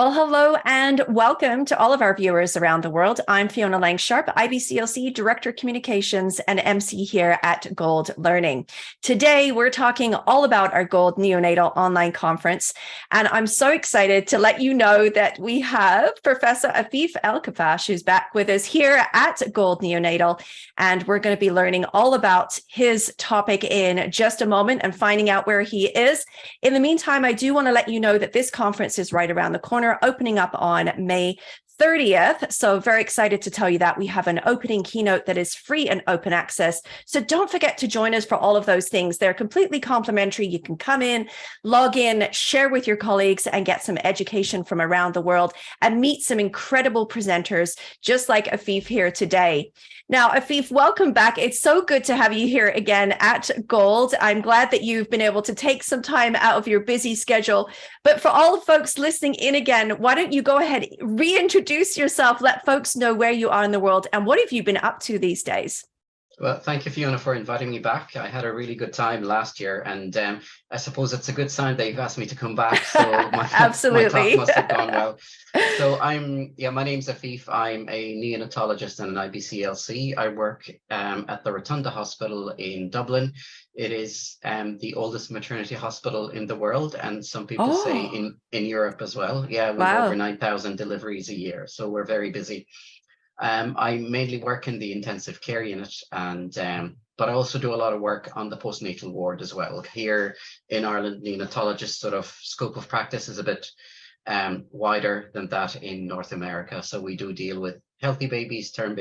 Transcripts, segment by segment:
Well, hello and welcome to all of our viewers around the world. I'm Fiona Lang-Sharp, IBCLC Director of Communications and MC here at Gold Learning. Today, we're talking all about our Gold Neonatal Online Conference, and I'm so excited to let you know that we have Professor Afif EL-Khuffash, who's back with us here at Gold Neonatal, and we're going to be learning all about his topic in just a moment and finding out where he is. In the meantime, I do want to let you know that this conference is right around the corner, opening up on May 30th. So very excited to tell you that we have an opening keynote that is free and open access. So don't forget to join us for all of those things. They're completely complimentary. You can come in, log in, share with your colleagues, and get some education from around the world and meet some incredible presenters, just like Afif here today. Now, Afif, welcome back. It's so good to have you here again at Gold. I'm glad that you've been able to take some time out of your busy schedule. But for all the folks listening in again, why don't you go ahead, reintroduce yourself, let folks know where you are in the world and what have you been up to these days? Well, thank you, Fiona, for inviting me back. I had a really good time last year, and I suppose it's a good sign that you've asked me to come back. So my Absolutely. my talk must have gone well. So my name's Afif. I'm a neonatologist and an IBCLC. I work at the Rotunda Hospital in Dublin. It is the oldest maternity hospital in the world, and some people say in Europe as well. Yeah, we've over 9,000 deliveries a year, so we're very busy. I mainly work in the intensive care unit, and but I also do a lot of work on the postnatal ward as well. Here in Ireland, neonatologist sort of scope of practice is a bit wider than that in North America. So we do deal with healthy babies, term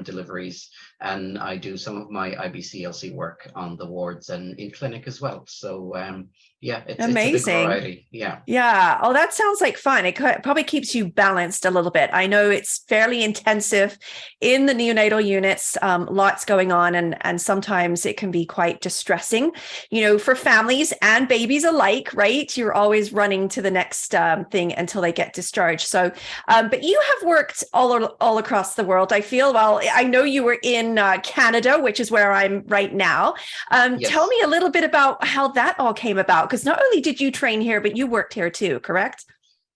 deliveries, and I do some of my IBCLC work on the wards and in clinic as well. So yeah, it's a big variety. Yeah. Oh, that sounds like fun. It probably keeps you balanced a little bit. I know it's fairly intensive in the neonatal units, lots going on, and sometimes it can be quite distressing, for families and babies alike, right? You're always running to the next thing until they get discharged. So, but you have worked all across the world. I feel, well, I know you were in Canada, which is where I'm right now. Yes. Tell me a little bit about how that all came about, because not only did you train here, but you worked here too, correct?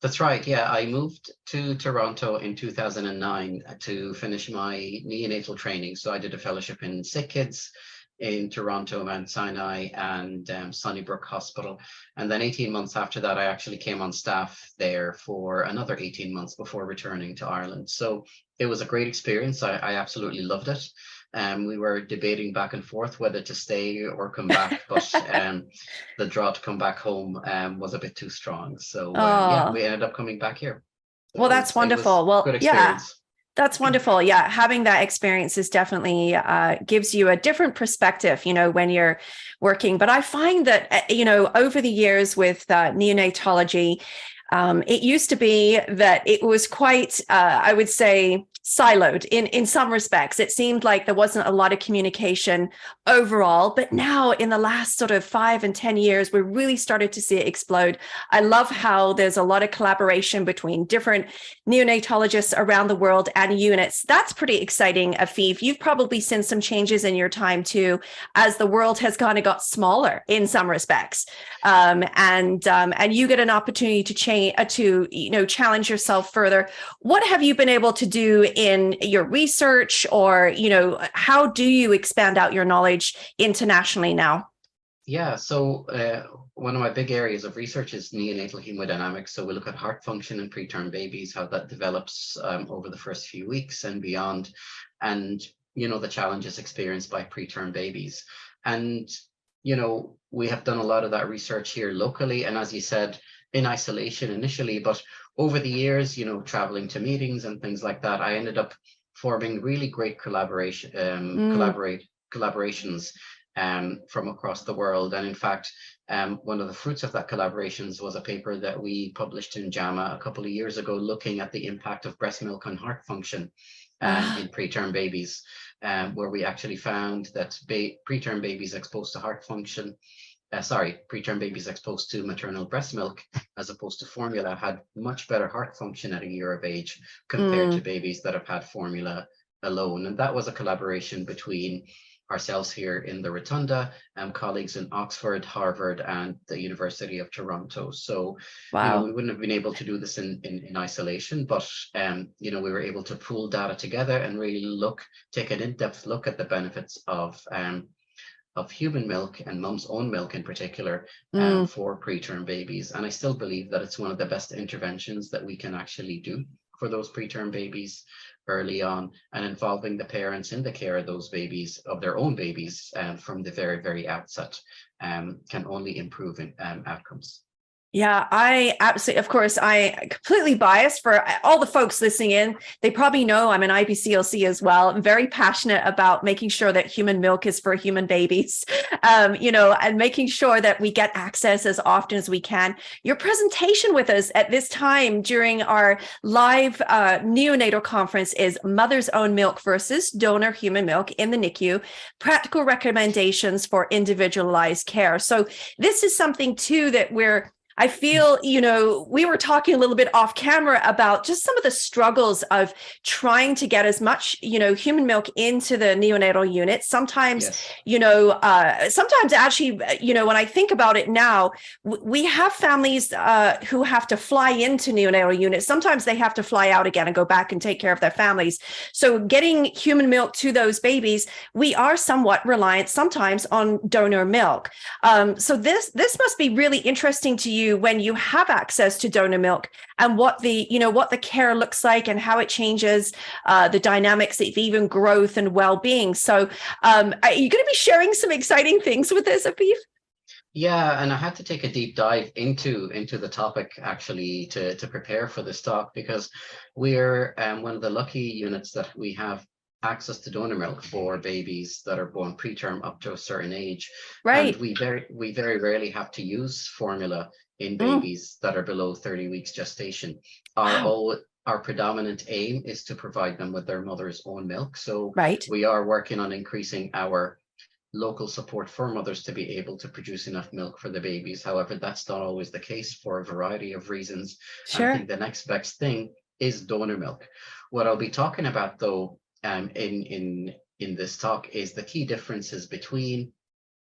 That's right. Yeah, I moved to Toronto in 2009 to finish my neonatal training. So I did a fellowship in sick kids in Toronto, Mount Sinai, and Sunnybrook Hospital. And then 18 months after that, I actually came on staff there for another 18 months before returning to Ireland. So it was a great experience. I absolutely loved it. We were debating back and forth whether to stay or come back, but the draw to come back home was a bit too strong. So yeah, we ended up coming back here. So well, that's wonderful. Well, good experience. Yeah. That's wonderful. Yeah, having that experience is definitely gives you a different perspective, when you're working. But I find that, over the years with neonatology, it used to be that it was quite, I would say, siloed in some respects. It seemed like there wasn't a lot of communication overall, but now in the last sort of 5 and 10 years, we're really started to see it explode. I love how there's a lot of collaboration between different neonatologists around the world and units. That's pretty exciting, Afif. You've probably seen some changes in your time too, as the world has kind of got smaller in some respects, and you get an opportunity to change, challenge yourself further. What have you been able to do in your research, or, how do you expand out your knowledge internationally now? Yeah, so one of my big areas of research is neonatal hemodynamics. So we look at heart function in preterm babies, how that develops over the first few weeks and beyond, and, the challenges experienced by preterm babies. And, we have done a lot of that research here locally, and as you said, in isolation initially, but over the years, traveling to meetings and things like that, I ended up forming really great collaborations from across the world. And in fact, one of the fruits of that collaborations was a paper that we published in JAMA a couple of years ago, looking at the impact of breast milk on heart function in preterm babies, where we actually found that preterm babies exposed to preterm babies exposed to maternal breast milk as opposed to formula had much better heart function at a year of age compared to babies that have had formula alone. And that was a collaboration between ourselves here in the Rotunda, colleagues in Oxford, Harvard, and the University of Toronto. So, we Wow. wouldn't have been able to do this in isolation, but, we were able to pool data together and really take an in-depth look at the benefits of human milk and mum's own milk in particular, Mm. for preterm babies. And I still believe that it's one of the best interventions that we can actually do for those preterm babies early on, and involving the parents in the care of those babies, of their own babies, from the very, very outset, can only improve outcomes. Yeah, I absolutely, of course, I completely biased for all the folks listening in. They probably know I'm an IBCLC as well. I'm very passionate about making sure that human milk is for human babies, and making sure that we get access as often as we can. Your presentation with us at this time during our live neonatal conference is Mother's Own Milk versus Donor Human Milk in the NICU, Practical Recommendations for Individualized Care. So this is something too that I feel, we were talking a little bit off camera about just some of the struggles of trying to get as much, human milk into the neonatal unit. Sometimes, Yes. sometimes actually, when I think about it now, we have families who have to fly into neonatal units. Sometimes they have to fly out again and go back and take care of their families. So getting human milk to those babies, we are somewhat reliant sometimes on donor milk. So this must be really interesting to you when you have access to donor milk, and what the care looks like and how it changes the dynamics of even growth and well-being. So are you going to be sharing some exciting things with us, Afif? Yeah, and I had to take a deep dive into the topic actually to prepare for this talk, because we're one of the lucky units that we have access to donor milk for babies that are born preterm up to a certain age. And Right. we very rarely have to use formula in Mm. babies that are below 30 weeks gestation. Wow. Our predominant aim is to provide them with their mother's own milk. So Right. we are working on increasing our local support for mothers to be able to produce enough milk for the babies. However, that's not always the case for a variety of reasons. And I Sure. think the next best thing is donor milk. What I'll be talking about, though, in this talk, is the key differences between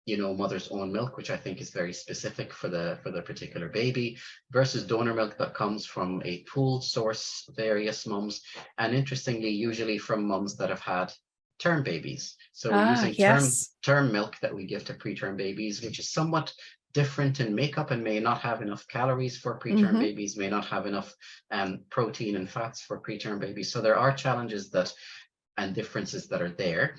mother's own milk, which I think is very specific for the particular baby, versus donor milk that comes from a pooled source, various mums, and interestingly, usually from mums that have had term babies. So we're using Yes. term milk that we give to preterm babies, which is somewhat different in makeup and may not have enough calories for preterm Mm-hmm. babies, may not have enough protein and fats for preterm babies. So there are challenges and differences that are there.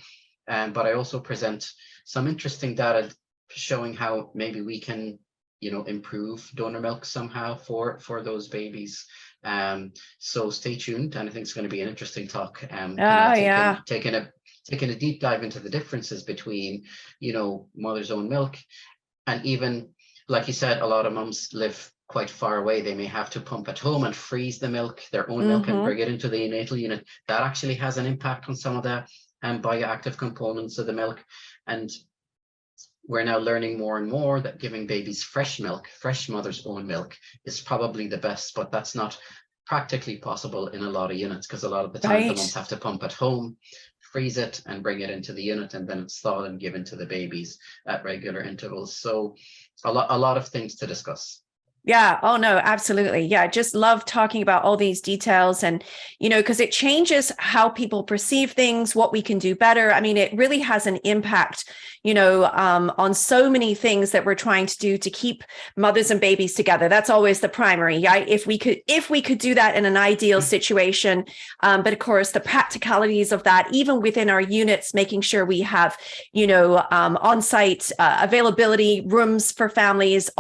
But I also present some interesting data showing how maybe we can, improve donor milk somehow for those babies. So stay tuned, and I think it's going to be an interesting talk. Kind Oh, of yeah. taking a deep dive into the differences between, mother's own milk, and even, like you said, a lot of mums live quite far away. They may have to pump at home and freeze the milk, their own milk, and Mm-hmm. bring it into the neonatal unit. That actually has an impact on some of the bioactive components of the milk. And we're now learning more and more that giving babies fresh milk, fresh mother's own milk, is probably the best, but that's not practically possible in a lot of units, because a lot of the time the mums Right. have to pump at home, freeze it, and bring it into the unit, and then it's thawed and given to the babies at regular intervals. So a lot of things to discuss. Yeah. Oh, no, absolutely. Yeah. I just love talking about all these details, and, because it changes how people perceive things, what we can do better. I mean, it really has an impact, on so many things that we're trying to do to keep mothers and babies together. That's always the primary. Yeah. If we could do that in an ideal situation. But of course, the practicalities of that, even within our units, making sure we have, on-site availability, rooms for families,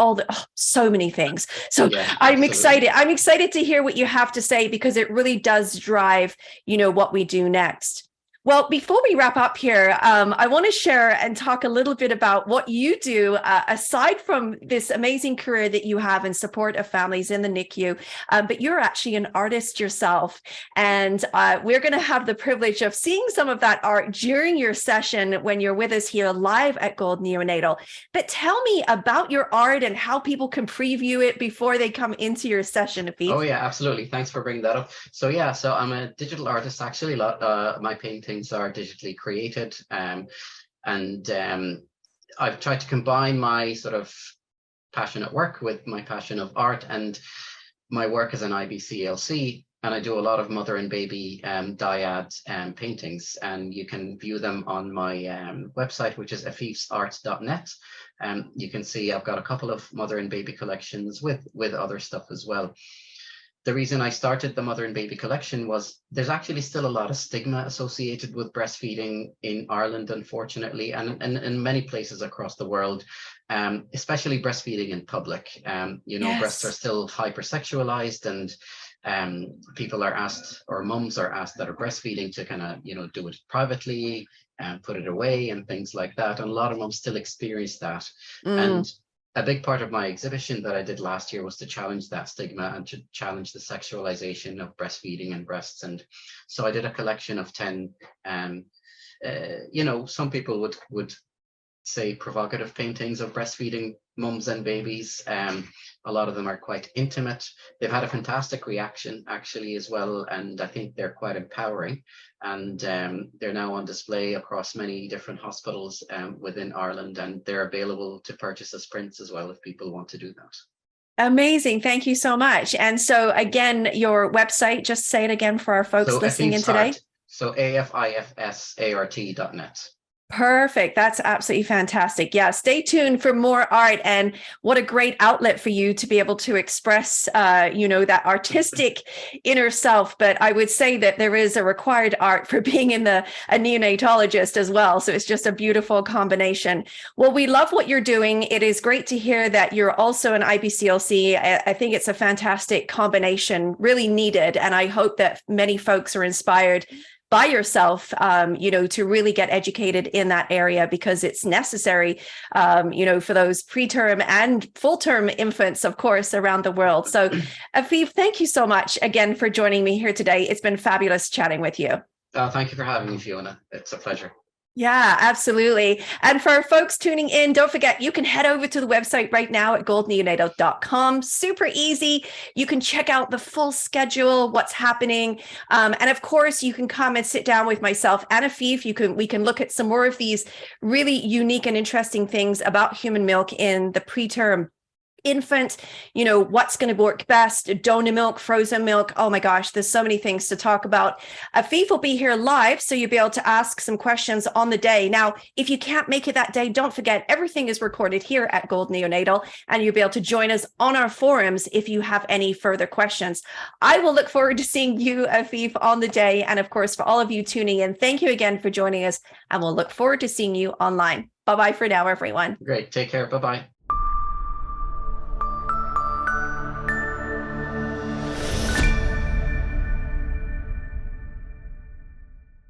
so many things. So Yeah, I'm absolutely. excited. I'm excited to hear what you have to say, because it really does drive, what we do next. Well, before we wrap up here, I want to share and talk a little bit about what you do aside from this amazing career that you have in support of families in the NICU. But you're actually an artist yourself, and we're going to have the privilege of seeing some of that art during your session when you're with us here live at Gold Neonatal. But tell me about your art and how people can preview it before they come into your session, Oh Afif. yeah, absolutely. Thanks for bringing that up. So yeah, so I'm a digital artist actually. My paintings are digitally created. And I've tried to combine my sort of passion at work with my passion of art and my work as an IBCLC. And I do a lot of mother and baby dyad paintings, and you can view them on my website, which is afifsart.net. You can see I've got a couple of mother and baby collections with other stuff as well. The reason I started the mother and baby collection was there's actually still a lot of stigma associated with breastfeeding in Ireland, unfortunately, and in many places across the world, especially breastfeeding in public. Breasts are still hypersexualized, and people are asked, or mums are asked that are breastfeeding, to kind of, do it privately and put it away and things like that. And a lot of mums still experience that. And a big part of my exhibition that I did last year was to challenge that stigma and to challenge the sexualization of breastfeeding and breasts. And so I did a collection of 10, some people would say provocative paintings of breastfeeding mums and babies. A lot of them are quite intimate. They've had a fantastic reaction actually as well, and I think they're quite empowering. And they're now on display across many different hospitals within Ireland, and they're available to purchase as prints as well if people want to do that. Amazing. Thank you so much. And so again, your website, just say it again for our folks listening in today. So afifsart.net. Perfect. That's absolutely fantastic. Yeah. Stay tuned for more art, and what a great outlet for you to be able to express, that artistic inner self. But I would say that there is a required art for being a neonatologist as well. So it's just a beautiful combination. Well, we love what you're doing. It is great to hear that you're also an IBCLC. I think it's a fantastic combination, really needed. And I hope that many folks are inspired by yourself, to really get educated in that area, because it's necessary, for those preterm and full-term infants, of course, around the world. So, Afif, thank you so much again for joining me here today. It's been fabulous chatting with you. Thank you for having me, Fiona. It's a pleasure. Yeah, absolutely. And for folks tuning in, don't forget, you can head over to the website right now at goldneonatal.com. Super easy. You can check out the full schedule, what's happening. And of course, you can come and sit down with myself and Afif. We can look at some more of these really unique and interesting things about human milk in the preterm infant, what's going to work best, donor milk, frozen milk. Oh my gosh, there's so many things to talk about. Afif will be here live, so you'll be able to ask some questions on the day. Now, if you can't make it that day, don't forget, everything is recorded here at Gold Neonatal, and you'll be able to join us on our forums if you have any further questions. I will look forward to seeing you, Afif, on the day. And of course, for all of you tuning in, thank you again for joining us, and we'll look forward to seeing you online. Bye-bye for now, everyone. Great. Take care. Bye-bye.